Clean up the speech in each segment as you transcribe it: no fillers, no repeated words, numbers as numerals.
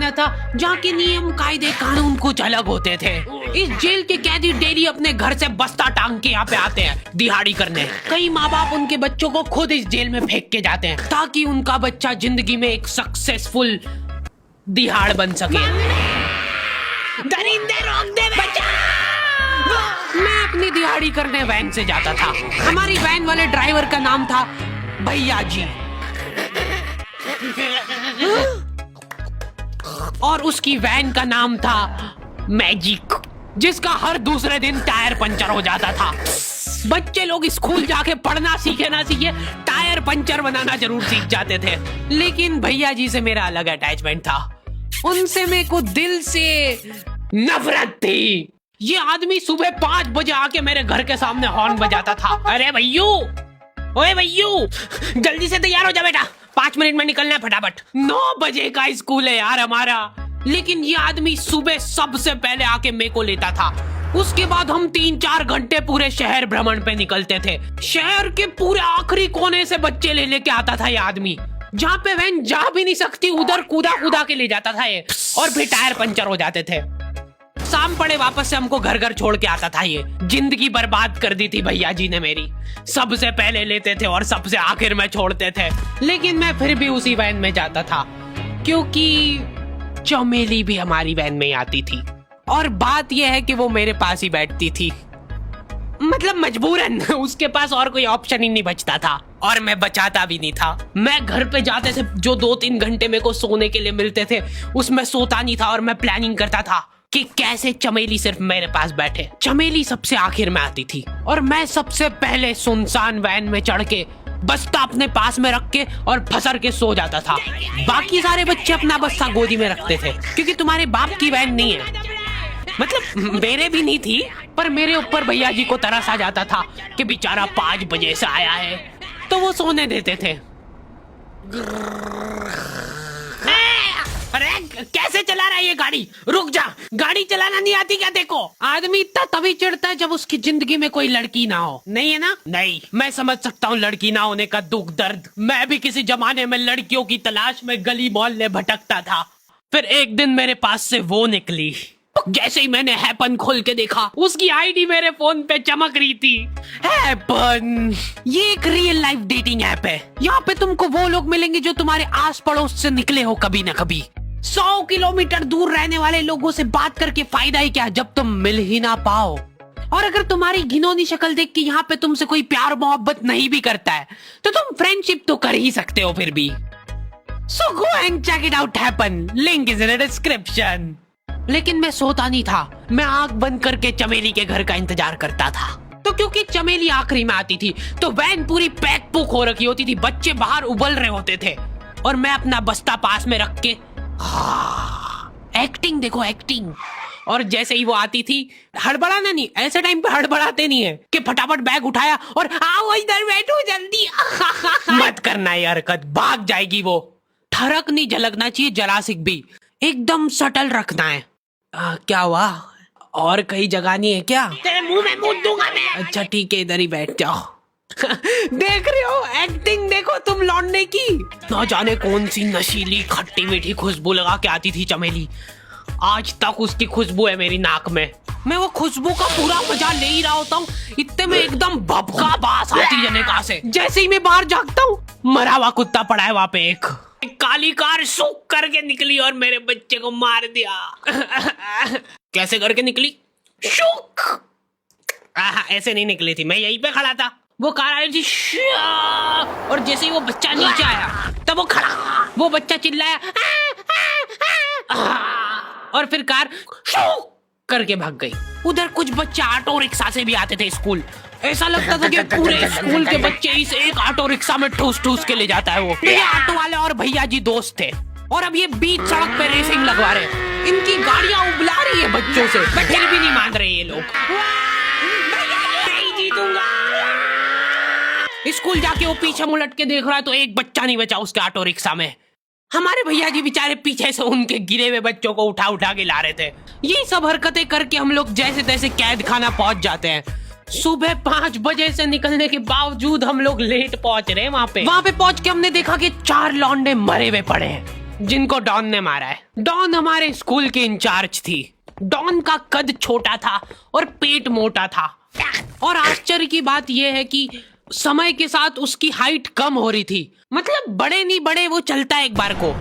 खाना था जहाँ के नियम कायदे कानून कुछ अलग होते थे। इस जेल के कैदी डेली अपने घर से बस्ता टांग के यहाँ पे आते हैं दिहाड़ी करने। कई माँ बाप उनके बच्चों को खुद इस जेल में फेंक के जाते हैं ताकि उनका बच्चा जिंदगी में एक सक्सेसफुल दिहाड़ बन सके। दरिंदे रोक दे बच्चा। मैं अपनी दिहाड़ी करने वैन से जाता था। हमारी वैन वाले ड्राइवर का नाम था भैया जी और उसकी वैन का नाम था मैजिक, जिसका हर दूसरे दिन टायर पंचर हो जाता था। बच्चे लोग स्कूल जाके पढ़ना सीखे ना सीखे टायर पंचर बनाना जरूर सीख जाते थे। लेकिन भैया जी से मेरा अलग अटैचमेंट था। उनसे मेरे को दिल से नफरत थी। ये आदमी सुबह 5 बजे आके मेरे घर के सामने हॉर्न बजाता था। अरे भैयू, ओए भैयू, जल्दी से तैयार हो जा बेटा, 5 मिनट में निकलना है फटाफट। 9 बजे का स्कूल है यार हमारा। लेकिन ये आदमी सुबह सबसे पहले आके मेरे को लेता था। उसके बाद हम 3-4 घंटे पूरे शहर भ्रमण पे निकलते थे। शहर के पूरे आखिरी कोने से बच्चे ले लेके आता था ये आदमी। जहाँ पे वैन जा भी नहीं सकती उधर कूदा कूदा के ले जाता था ये, और फिर टायर पंचर हो जाते थे। शाम पड़े वापस से हमको घर घर छोड़ के आता था ये। जिंदगी बर्बाद कर दी थी भैया जी ने मेरी। सबसे पहले लेते थे और सबसे आखिर में छोड़ते थे। लेकिन मैं फिर भी उसी वैन में जाता था क्योंकि चमेली भी हमारी वैन में ही आती थी। और बात यह है कि वो मेरे पास ही बैठती थी, मतलब मजबूरन। उसके पास और कोई ऑप्शन ही नहीं बचता था और मैं बचाता भी नहीं था। मैं घर पे जाते थे, जो 2-3 घंटे मेरे को सोने के लिए मिलते थे उसमें सोता नहीं था और मैं प्लानिंग करता था कि कैसे चमेली सिर्फ मेरे पास बैठे। चमेली सबसे आखिर में आती थी और मैं सबसे पहले सुनसान वैन में चढ़ के बस्ता अपने पास में रख के और फसर के सो जाता था। बाकी सारे बच्चे अपना बस्ता गोदी में रखते थे क्योंकि तुम्हारे बाप की वैन नहीं है, मतलब मेरे भी नहीं थी। पर मेरे ऊपर भैया जी को तरस आ जाता था कि बेचारा 5 बजे से आया है, तो वो सोने देते थे। अरे कैसे चला रहा है ये गाड़ी? रुक जा, गाड़ी चलाना नहीं आती क्या? देखो, आदमी इतना तभी चिढ़ता है जब उसकी जिंदगी में कोई लड़की ना हो। नहीं है ना? नहीं, मैं समझ सकता हूँ लड़की ना होने का दुख दर्द। मैं भी किसी जमाने में लड़कियों की तलाश में गली मोहल्ले भटकता था। फिर एक दिन मेरे पास से वो निकली। जैसे ही मैंने हैपन खोल के देखा, उसकी आईडी मेरे फोन पे चमक रही थी। हैपन ये एक रियल लाइफ डेटिंग ऐप है। यहाँ पे तुमको वो लोग मिलेंगे जो तुम्हारे आस पड़ोस से निकले हो कभी ना कभी। 100 किलोमीटर दूर रहने वाले लोगों से बात करके फायदा ही क्या जब तुम मिल ही ना पाओ। और अगर तुम्हारी घिनौनी शक्ल देख के यहाँ पे तुमसे कोई प्यार मोहब्बत नहीं भी करता है तो तुम फ्रेंडशिप तो कर ही सकते हो फिर भी। So go and check it out, Happen. Link is in the description. लेकिन मैं सोता नहीं था। मैं आंख बंद करके चमेली के घर का इंतजार करता था। तो क्योंकि चमेली आखिरी में आती थी तो वैन पूरी पैक पुक हो रखी होती थी, बच्चे बाहर उबल रहे होते थे और मैं अपना बस्ता पास में रख के एक्टिंग देखो, एक्टिंग। और जैसे ही वो आती थी, हड़बड़ाना नहीं, ऐसे टाइम पे हड़बड़ाते नहीं है कि फटाफट बैग उठाया और आओ इधर बैठो जल्दी। मत करना ये हरकत, भाग जाएगी वो। ठरक नहीं झलकना चाहिए जरा सिक भी, एकदम सटल रखना है। क्या हुआ? और कहीं जगह नहीं है क्या? तेरे मुंह में मूत दूंगा मैं। अच्छा ठीक है, इधर ही बैठ जाओ। देख रहे हो, एक्टिंग देखो तुम लौंडे की। ना जाने कौन सी नशीली खट्टी मीठी खुशबू लगा के आती थी चमेली। आज तक उसकी खुशबू है मेरी नाक में। मैं वो खुशबू का पूरा मजा ले ही रहा होता हूँ, इतने में एकदम भभका बास आती है निकाह से। जैसे ही मैं बाहर जागता हूँ, मरा हुआ कुत्ता पड़ा है वहाँ पे। एक काली कार सूख करके निकली और मेरे बच्चे को मार दिया। कैसे करके निकली? शूक। ऐसे नहीं निकली थी, मैं यहीं पे खड़ा था, वो कार आ रही थी और जैसे ही वो बच्चा नीचे आया तब वो खड़ा, वो बच्चा चिल्लाया और फिर कार शूक करके भाग गई। उधर कुछ बच्चे ऑटो रिक्शा से भी आते थे स्कूल। ऐसा लगता था कि पूरे स्कूल के बच्चे इस एक ऑटो रिक्शा में ठूस ठूस के ले जाता है वो। ये ऑटो वाले और भैया जी दोस्त थे और अब ये बीच सड़क पे रेसिंग लगवा रहे हैं। इनकी गाड़ियां उबला रही है बच्चों से, पर फिर भी नहीं मान रहे ये लोग। नहीं जीतूंगा। स्कूल जाके वो पीछे मुलट के देख रहा है तो एक बच्चा नहीं बचा उसके ऑटो रिक्शा में। हमारे भैया जी बेचारे पीछे से उनके गिरे हुए बच्चों को उठा उठा के ला रहे थे। यही सब हरकतें करके हम लोग जैसे तैसे कैद खाना पहुंच जाते हैं। सुबह 5 बजे से निकलने के बावजूद हम लोग लेट पहुंच रहे हैं। वहाँ पे पहुंच के हमने देखा कि 4 लौंडे मरे हुए पड़े हैं। जिनको डॉन ने मारा है। डॉन हमारे स्कूल की इंचार्ज थी। डॉन का कद छोटा था और पेट मोटा था, और आश्चर्य की बात यह है कि समय के साथ उसकी हाइट कम हो रही थी। मतलब बड़े नहीं बड़े वो चलता एक बार को,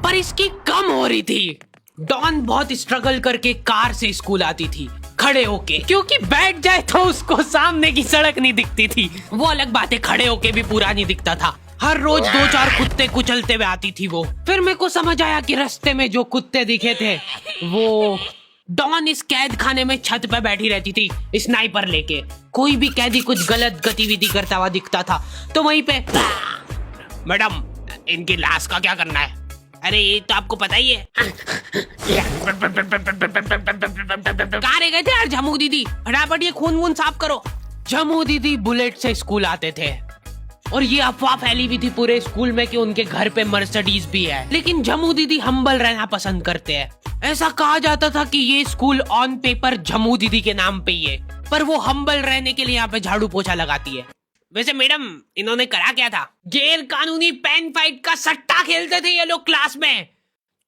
पर इसकी कम हो रही थी। डॉन बहुत स्ट्रगल करके कार से स्कूल आती थी खड़े होके, क्योंकि बैठ जाए तो उसको सामने की सड़क नहीं दिखती थी। वो अलग बात है, खड़े होके भी पूरा नहीं दिखता था। हर रोज 2-4 कुत्ते कुचलते हुए आती थी वो। फिर मेरे को समझ आया कि रास्ते में जो कुत्ते दिखे थे वो डॉन इस कैद खाने में छत पे बैठी रहती थी स्नाइपर लेके। कोई भी कैदी कुछ गलत गतिविधि करता हुआ दिखता था तो वहीं पे, मैडम इनकी लाश का क्या करना है? अरे ये तो आपको पता ही है। कहाँ रह गए थे यार झमू दीदी? फटाफट ये खून वून साफ करो। झमू दीदी बुलेट से स्कूल आते थे और ये अफवाह फैली हुई थी पूरे स्कूल में कि उनके घर पे मर्सिडीज भी है। लेकिन झमू दीदी हम्बल रहना पसंद करते हैं। ऐसा कहा जाता था कि ये स्कूल ऑन पेपर झमू दीदी के नाम पे ही है, पर वो हम्बल रहने के लिए यहाँ पे झाड़ू पोछा लगाती है। वैसे मैडम इन्होंने करा क्या था? गैर कानूनी पेन फाइट का सट्टा खेलते थे ये लोग क्लास में।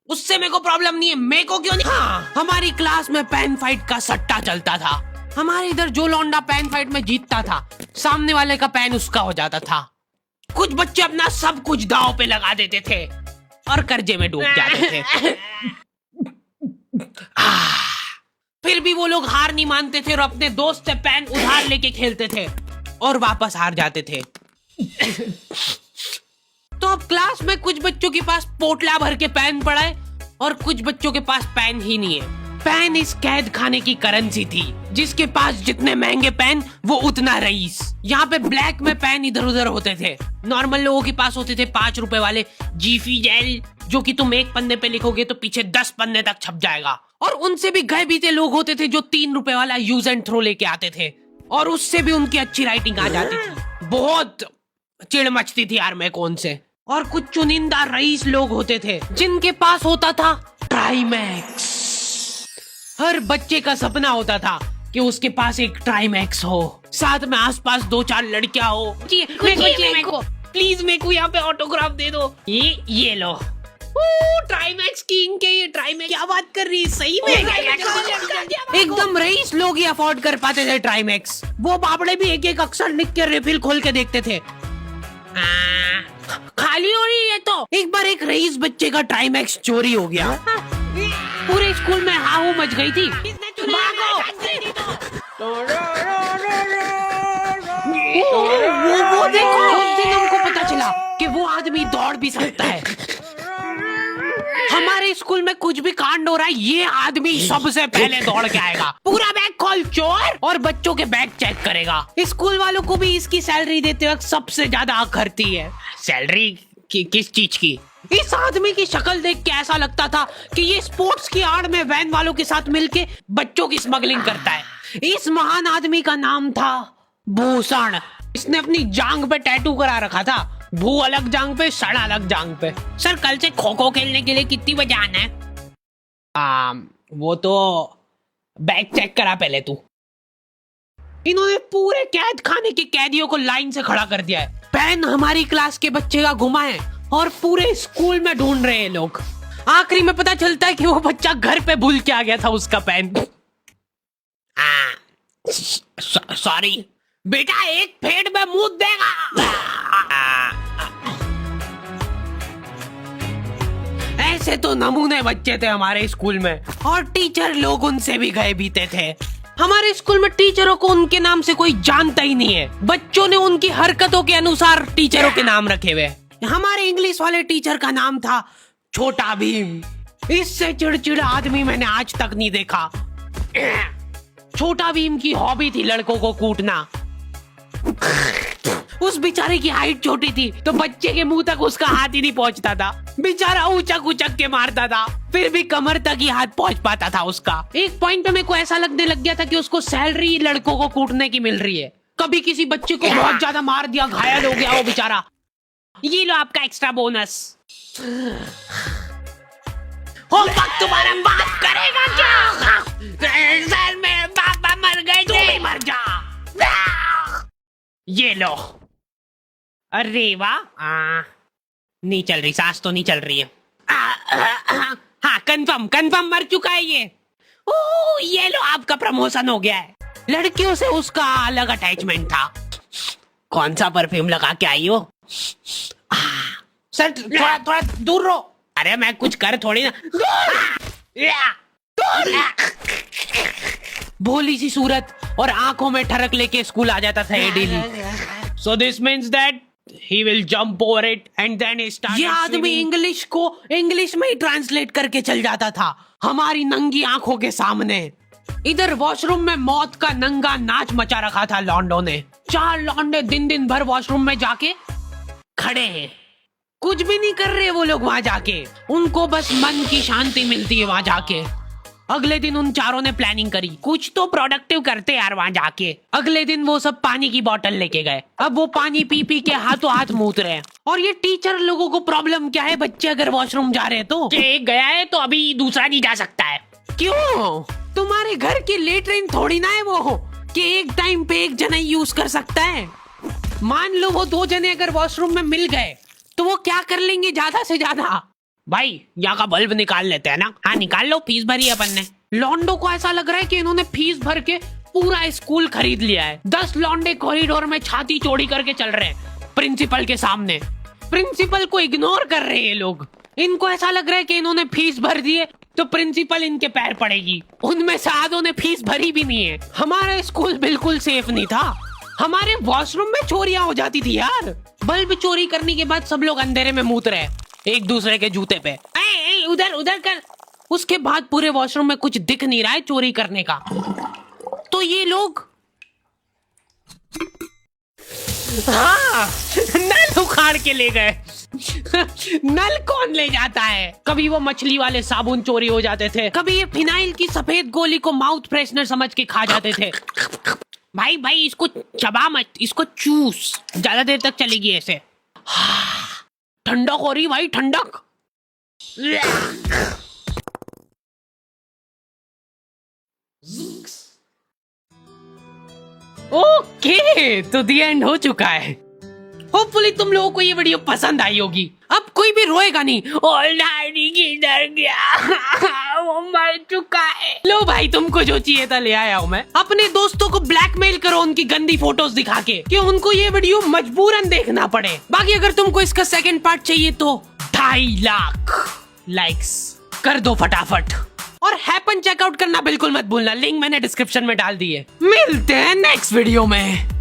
उससे मेरे को प्रॉब्लम नहीं है, मेरे को क्यों नहीं? हाँ, हमारी क्लास में पेन फाइट का सट्टा चलता था। हमारे इधर जो लौंडा पेन फाइट में जीतता था, सामने वाले का पेन उसका हो जाता था। कुछ बच्चे अपना सब कुछ दांव पे लगा देते थे और कर्जे में डूब जाते थे। फिर भी वो लोग हार नहीं मानते थे और अपने दोस्त से पेन उधार लेके खेलते थे और वापस हार जाते थे। तो अब क्लास में कुछ बच्चों के पास पोटला भर के पेन पड़ा है और कुछ बच्चों के पास पेन ही नहीं है। पेन इस कैद खाने की करेंसी थी। जिसके पास जितने महंगे पेन वो उतना रईस। यहाँ पे ब्लैक में पेन इधर उधर होते थे। नॉर्मल लोगों के पास होते थे 5 रुपए वाले जीफी जेल, जो कि तुम एक पन्ने पे लिखोगे तो पीछे 10 पन्ने तक छप जाएगा। और उनसे भी गए बीते लोग होते थे जो 3 रुपए वाला यूज एंड थ्रो लेके आते थे और उससे भी उनकी अच्छी राइटिंग आ जाती थी। बहुत चिड़ मचती थी यार मैं कौन से। और कुछ चुनिंदा रईस लोग होते थे जिनके पास होता था ट्राईमैक्स। हर बच्चे का सपना होता था कि उसके पास एक ट्राईमैक्स हो, साथ में आसपास 2-4 लड़कियां हो। मेरे को प्लीज मेरे को यहाँ पे ऑटोग्राफ दे दो। ये लो ट्राईमैक्स किंग के। ये ट्राईमैक्स क्या बात कर रही है? सही में एकदम रईस लोग ही अफोर्ड कर पाते थे ट्राईमैक्स। वो बाबड़े भी एक एक अक्षर लिख के रिफिल खोल के देखते थे। खाली हो रही है तो एक बार एक रईस बच्चे का ट्राईमैक्स चोरी हो गया। पूरे स्कूल में हाहू मच गई थी। वो देखो, उस दिन हमको पता चला कि वो आदमी दौड़ भी सकता है। हमारे स्कूल में कुछ भी कांड हो रहा है, ये आदमी सबसे पहले दौड़ के आएगा, पूरा बैग खोल चोर, और बच्चों के बैग चेक करेगा। स्कूल वालों को भी इसकी सैलरी देते वक्त सबसे ज्यादा आखरती है। सैलरी किस चीज की? इस आदमी की शक्ल देख के ऐसा लगता था कि ये स्पोर्ट्स की आड़ में वैन वालों के साथ मिलके बच्चों की स्मगलिंग करता है। इस महान आदमी का नाम था भूषण। इसने अपनी जांग पे टैटू करा रखा था, भू अलग जांग पे, सड़ अलग जांग पे। सर कल से खो खो खेलने के लिए कितनी बजे आना है? वो तो बैग चेक करा पहले तू। इन्होंने पूरे कैद खाने के कैदियों को लाइन से खड़ा कर दिया है। पेन हमारी क्लास के बच्चे का गुमा है और पूरे स्कूल में ढूंढ रहे हैं लोग। आखिरी में पता चलता है कि वो बच्चा घर पे भूल के आ गया था उसका पेन। सॉरी बेटा, एक फेट में मुंह देगा। ऐसे तो नमूने बच्चे थे हमारे स्कूल में, और टीचर लोग उनसे भी गए बीते थे। हमारे स्कूल में टीचरों को उनके नाम से कोई जानता ही नहीं है। बच्चों ने उनकी हरकतों के अनुसार टीचरों के नाम रखे हुए। हमारे इंग्लिश वाले टीचर का नाम था छोटा भीम। इससे चिड़चिड़ा आदमी मैंने आज तक नहीं देखा। छोटा भीम की हॉबी थी लड़कों को कूटना। उस बेचारे की हाइट छोटी थी तो बच्चे के मुंह तक उसका हाथ ही नहीं पहुंचता था। बेचारा उचक उचक के मारता था, फिर भी कमर तक ही हाथ पहुंच पाता था उसका। एक पॉइंट पे मेरे को ऐसा लगने लग गया था कि उसको सैलरी लड़कों को कूटने की मिल रही है। कभी किसी बच्चे को बहुत ज्यादा मार दिया, घायल हो गया वो बेचारा, ये लो आपका एक्स्ट्रा बोनस। होमवर्क तुम्हारा बाप करेगा क्या? सर मेरे पापा मर गए थे। तू भी मर जा। ये लो। अरे वाह, नहीं चल रही सांस, तो नहीं चल रही है। हाँ कंफर्म मर चुका है ये। ओह ये लो आपका प्रमोशन हो गया है। लड़कियों से उसका अलग अटैचमेंट था। कौन सा परफ्यूम लगा के आई हो? सर थोड़ा दूर रहो। अरे मैं कुछ कर थोड़ी ना। भोली सी सूरत और आंखों में ठरक लेके स्कूल आ जाता था ये daily. So this means that he will jump over it and then he started. ये आदमी इंग्लिश को इंग्लिश में ही ट्रांसलेट करके चल जाता था हमारी नंगी आंखों के सामने। इधर वॉशरूम में मौत का नंगा नाच मचा रखा था लॉन्डो ने। 4 लॉन्डे दिन भर वॉशरूम में जाके खड़े हैं, कुछ भी नहीं कर रहे वो लोग वहां जाके। उनको बस मन की शांति मिलती है वहां जाके। अगले दिन उन चारों ने प्लानिंग करी कुछ तो प्रोडक्टिव करते यार वहां जाके। अगले दिन वो सब पानी की बोतल लेके गए। अब वो पानी पी पी के हाथों हाथ मूत रहे हैं। और ये टीचर लोगों को प्रॉब्लम क्या है, बच्चे अगर वॉशरूम जा रहे हैं तो एक गया है तो अभी दूसरा नहीं जा सकता है। क्यों? तुम्हारे घर की लेटरिन थोड़ी ना है वो कि एक टाइम पे एक जना यूज कर सकता है। मान लो वो 2 जने अगर वॉशरूम में मिल गए तो वो क्या कर लेंगे ज्यादा से ज्यादा? भाई यहाँ का बल्ब निकाल लेते हैं ना। हाँ निकाल लो, फीस भरी है अपन ने। लॉन्डो को ऐसा लग रहा है कि इन्होंने फीस भर के पूरा स्कूल खरीद लिया है। 10 लॉन्डे कॉरिडोर में छाती चौड़ी करके चल रहे हैं प्रिंसिपल के सामने। प्रिंसिपल को इग्नोर कर रहे हैं ये लोग। इनको ऐसा लग रहा है कि इन्होंने फीस भर दी है तो प्रिंसिपल इनके पैर पड़ेगी। उनमें से आधों ने फीस भरी भी नहीं है। हमारा स्कूल बिल्कुल सेफ नहीं था। हमारे वॉशरूम में चोरियां हो जाती थी यार। बल्ब चोरी करने के बाद सब लोग अंधेरे में मूत रहे एक दूसरे के जूते पे। उधर कर। उसके बाद पूरे वॉशरूम में कुछ दिख नहीं रहा है चोरी करने का। तो ये लोग हाँ नल उखाड़ के ले गए। नल कौन ले जाता है? कभी वो मछली वाले साबुन चोरी हो जाते थे, कभी ये फिनाइल की सफेद गोली को माउथ फ्रेशनर समझ के खा जाते थे। भाई इसको चबा मत, इसको चूस, ज्यादा देर तक चलेगी ऐसे। ठंडक हो रही भाई, ठंडक। ओके तो दी एंड हो चुका है। होपफुली तुम लोगों को ये वीडियो पसंद आई होगी। अब कोई भी रोएगा नहीं। डैडी किधर गया? वो मर चुका है। लो भाई तुमको जो चाहिए था ले आया हूँ मैं। अपने दोस्तों को ब्लैकमेल करो उनकी गंदी फोटोज दिखा के कि उनको ये वीडियो मजबूरन देखना पड़े। बाकी अगर तुमको इसका सेकंड पार्ट चाहिए तो 2.5 लाख लाइक्स कर दो फटाफट। और हैपन चेकआउट करना बिल्कुल मत भूलना, लिंक मैंने डिस्क्रिप्शन में डाल दी है। मिलते हैं नेक्स्ट वीडियो में।